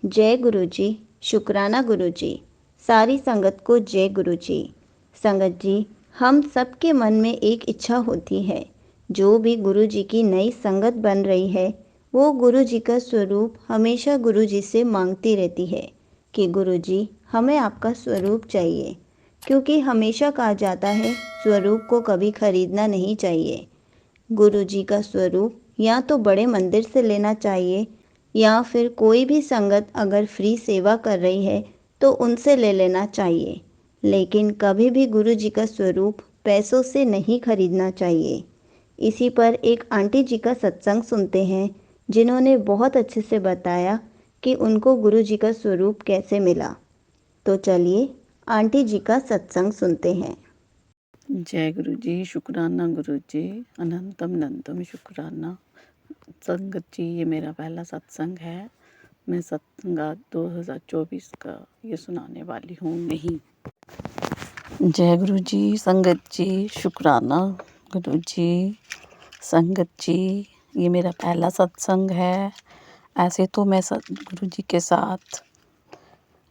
जय गुरु जी। शुक्राना गुरु जी। सारी संगत को जय गुरु जी। संगत जी, हम सबके मन में एक इच्छा होती है। जो भी गुरु जी की नई संगत बन रही है वो गुरु जी का स्वरूप हमेशा गुरु जी से मांगती रहती है कि गुरु जी हमें आपका स्वरूप चाहिए, क्योंकि हमेशा कहा जाता है स्वरूप को कभी खरीदना नहीं चाहिए। गुरु जी का स्वरूप या तो बड़े मंदिर से लेना चाहिए या फिर कोई भी संगत अगर फ्री सेवा कर रही है तो उनसे ले लेना चाहिए, लेकिन कभी भी गुरु जी का स्वरूप पैसों से नहीं खरीदना चाहिए। इसी पर एक आंटी जी का सत्संग सुनते हैं जिन्होंने बहुत अच्छे से बताया कि उनको गुरु जी का स्वरूप कैसे मिला। तो चलिए आंटी जी का सत्संग सुनते हैं। जय गुरु जी। शुक्राना गुरु जी। अनंतम अनंतम शुक्राना। संगत जी, ये मेरा पहला सत्संग है। मैं सत्संग 2024 का ये सुनाने वाली हूँ नहीं। जय गुरु जी। संगत जी शुक्राना गुरु जी। संगत जी, ये मेरा पहला सत्संग है। ऐसे तो मैं गुरु जी के साथ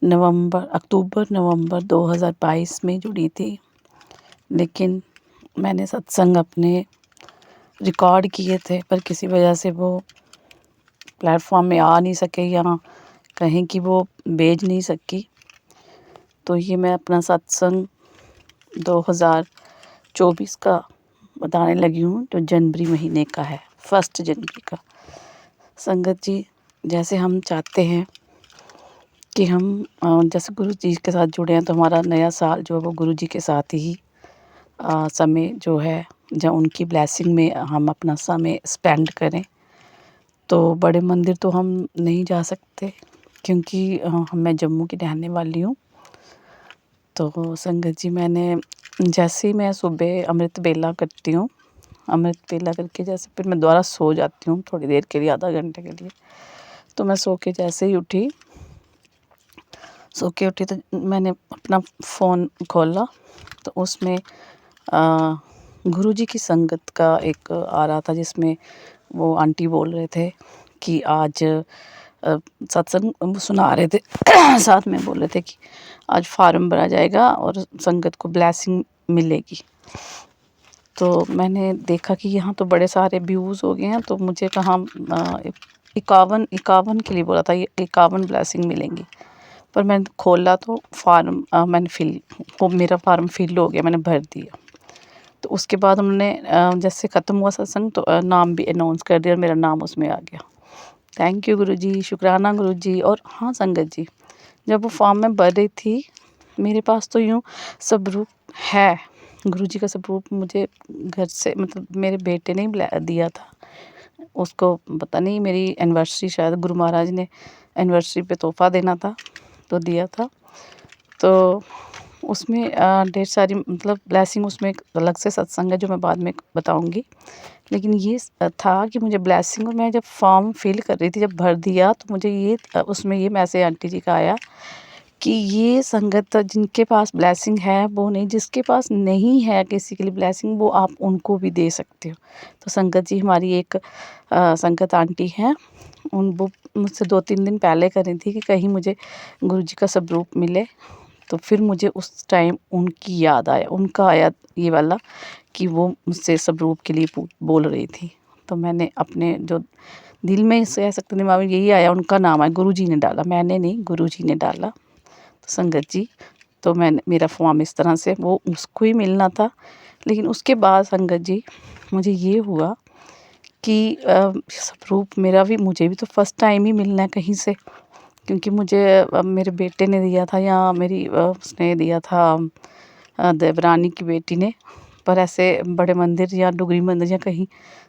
अक्टूबर नवंबर 2022 में जुड़ी थी, लेकिन मैंने सत्संग अपने रिकॉर्ड किए थे पर किसी वजह से वो प्लेटफॉर्म में आ नहीं सके या कहीं कि वो भेज नहीं सकी। तो ये मैं अपना सत्संग 2024 का बताने लगी हूँ, जो जनवरी महीने का है, 1 जनवरी का। संगत जी, जैसे हम चाहते हैं कि हम जैसे गुरु जी के साथ जुड़े हैं तो हमारा नया साल जो है वो गुरु जी के साथ ही समय जो है, जब उनकी ब्लेसिंग में हम अपना समय स्पेंड करें। तो बड़े मंदिर तो हम नहीं जा सकते क्योंकि मैं जम्मू की रहने वाली हूँ। तो संगत जी, जैसे ही मैं सुबह अमृत वेला करती हूँ, अमृत वेला करके जैसे फिर मैं दोबारा सो जाती हूँ थोड़ी देर के लिए, आधा घंटे के लिए। तो मैं सो के जैसे ही उठी तो मैंने अपना फ़ोन खोला तो उसमें गुरु जी की संगत का एक आ रहा था, जिसमें वो आंटी बोल रहे थे कि आज सत्संग सुना रहे थे साथ में बोल रहे थे कि आज फार्म भरा जाएगा और संगत को ब्लेसिंग मिलेगी। तो मैंने देखा कि यहाँ तो बड़े सारे व्यूज़ हो गए हैं, तो मुझे कहाँ 51 के लिए बोला था, ये 51 ब्लेसिंग मिलेंगी। पर मैंने खोला तो वो मेरा फार्म फिल हो गया, मैंने भर दिया। तो उसके बाद उन्होंने जैसे ख़त्म हुआ सत्संग तो नाम भी अनाउंस कर दिया और मेरा नाम उसमें आ गया। थैंक यू गुरु जी, शुक्राना गुरु जी। और हाँ संगत जी, जब वो फॉर्म में भर रही थी, मेरे पास तो यूँ स्वरूप है, गुरु जी का स्वरूप मुझे घर से मतलब मेरे बेटे ने ही दिया था। उसको पता नहीं, मेरी एनिवर्सरी शायद गुरु महाराज ने एनिवर्सरी पे तोहफ़ा देना था तो दिया था। तो उसमें ढेर सारी मतलब ब्लेसिंग, उसमें एक अलग से सत्संग है जो मैं बाद में बताऊंगी। लेकिन ये था कि मुझे ब्लेसिंग, और मैं जब फॉर्म फिल कर रही थी, जब भर दिया तो मुझे उसमें ये मैसेज आंटी जी का आया कि ये संगत जिनके पास ब्लेसिंग है वो नहीं, जिसके पास नहीं है किसी के लिए ब्लेसिंग, वो आप उनको भी दे सकते हो। तो संगत जी, हमारी एक संगत आंटी हैं, वो मुझसे 2-3 दिन पहले कर रही थी कि कहीं मुझे गुरु जी का स्वरूप मिले। तो फिर मुझे उस टाइम उनकी याद आया, उनका आया ये वाला कि वो मुझसे स्वरूप के लिए बोल रही थी। तो मैंने अपने जो दिल में कह सकते दिमाग में यही आया, उनका नाम है, गुरु जी ने डाला, मैंने नहीं, गुरु जी ने डाला। तो संगत जी, तो मेरा फॉर्म इस तरह से वो उसको ही मिलना था। लेकिन उसके बाद संगत जी, मुझे ये हुआ कि स्वरूप मेरा भी, मुझे भी तो फर्स्ट टाइम ही मिलना है कहीं से, क्योंकि मुझे मेरे बेटे ने दिया था या मेरी उसने दिया था, देवरानी की बेटी ने। पर ऐसे बड़े मंदिर या डुगरी मंदिर या कहीं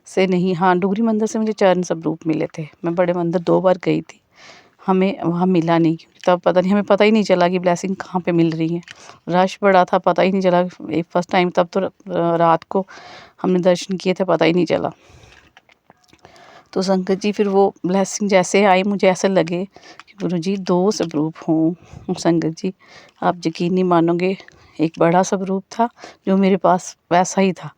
से नहीं। हाँ, डुगरी मंदिर से मुझे चरण स्वरूप मिले थे। मैं बड़े मंदिर 2 बार गई थी, हमें वहाँ मिला नहीं, तब पता नहीं, हमें पता ही नहीं चला कि ब्लेसिंग कहाँ पे मिल रही है। रश बड़ा था, पता ही नहीं चला। एक फर्स्ट टाइम तब तो रात को हमने दर्शन किए थे, पता ही नहीं चला। तो संगत जी, फिर वो ब्लेसिंग जैसे आई, मुझे ऐसा लगे कि गुरु जी 2 स्वरूप हों। संगत जी, आप यकीन नहीं मानोगे, एक बड़ा स्वरूप था जो मेरे पास वैसा ही था,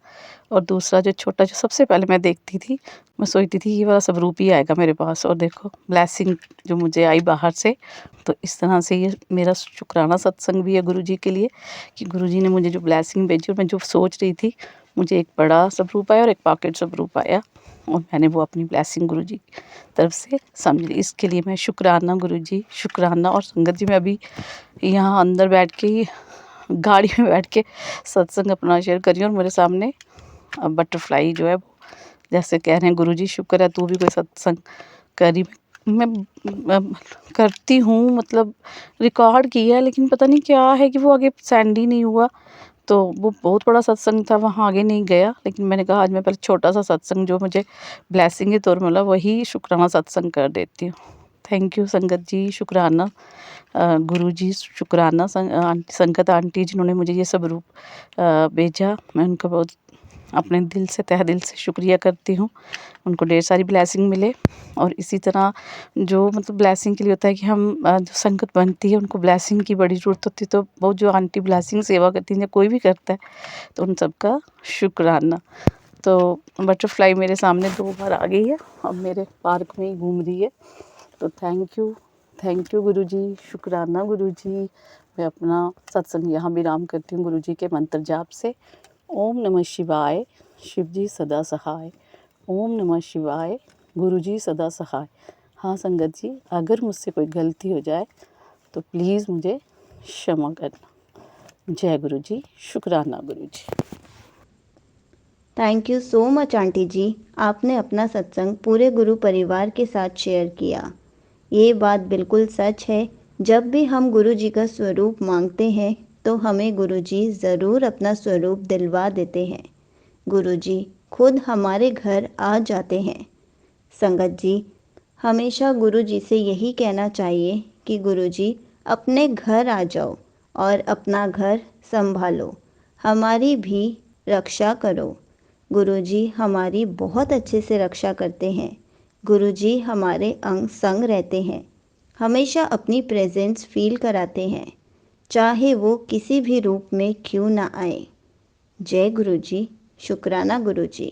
और दूसरा जो छोटा जो सबसे पहले मैं देखती थी, मैं सोचती थी ये वाला स्वरूप ही आएगा मेरे पास, और देखो ब्लेसिंग जो मुझे आई बाहर से। तो इस तरह से ये मेरा शुक्राना सत्संग भी है गुरुजी के लिए कि गुरुजी ने मुझे जो ब्लेसिंग भेजी और मैं जो सोच रही थी, मुझे एक बड़ा स्वरूप आया और एक पॉकेट स्वरूप आया, और मैंने वो अपनी ब्लेसिंग गुरुजी की तरफ से समझ ली। इसके लिए मैं शुक्राना गुरुजी, शुक्राना। और संगत जी, मैं अभी यहाँ अंदर बैठ के ही गाड़ी में बैठ के सत्संग अपना शेयर कर रही हूँ, और मेरे सामने बटरफ्लाई जो है वो जैसे कह रहे हैं गुरुजी शुक्र है तू भी कोई सत्संग करी। मैं करती हूँ, मतलब रिकॉर्ड किया है, लेकिन पता नहीं क्या है कि वो आगे सेंड ही नहीं हुआ। तो वो बहुत बड़ा सत्संग था, वहाँ आगे नहीं गया। लेकिन मैंने कहा आज मैं पहले छोटा सा सत्संग जो मुझे ब्लेसिंग के तौर में मिला वही शुक्राना सत्संग कर देती हूँ। थैंक यू संगत जी, शुक्राना गुरुजी, शुक्राना संगत आंटी जिन्होंने मुझे ये सब रूप भेजा। मैं उनका बहुत अपने दिल से, तहे दिल से शुक्रिया करती हूँ। उनको ढेर सारी ब्लेसिंग मिले। और इसी तरह जो मतलब ब्लेसिंग के लिए होता है कि हम जो संगत बनती है उनको ब्लेसिंग की बड़ी ज़रूरत होती है। तो वो जो आंटी ब्लेसिंग सेवा करती हैं, कोई भी करता है, तो उन सबका शुक्राना। तो बटरफ्लाई मेरे सामने 2 बार आ गई है, अब मेरे पार्क में ही घूम रही है। तो थैंक यू गुरुजी, शुक्राना गुरुजी। मैं अपना सत्संग यहाँ विराम करती हूँ गुरुजी के मंत्र जाप से। ओम नमः शिवाय, शिवजी सदा सहाय। ओम नमः शिवाय, गुरुजी सदा सहाय। हाँ संगत जी, अगर मुझसे कोई गलती हो जाए तो प्लीज़ मुझे क्षमा करना। जय गुरुजी, शुक्राना Guruji. Thank you so much aunty ji, आपने अपना सत्संग पूरे गुरु परिवार के साथ शेयर किया। ये बात बिल्कुल सच है, जब भी हम गुरु जी का स्वरूप मांगते हैं तो हमें गुरु जी ज़रूर अपना स्वरूप दिलवा देते हैं। गुरु जी खुद हमारे घर आ जाते हैं। संगत जी, हमेशा गुरु जी से यही कहना चाहिए कि गुरु जी अपने घर आ जाओ और अपना घर संभालो, हमारी भी रक्षा करो। गुरुजी हमारी बहुत अच्छे से रक्षा करते हैं। गुरुजी हमारे अंग संग रहते हैं, हमेशा अपनी प्रेजेंस फील कराते हैं, चाहे वो किसी भी रूप में क्यों ना आए। जय गुरुजी, शुक्राना गुरुजी।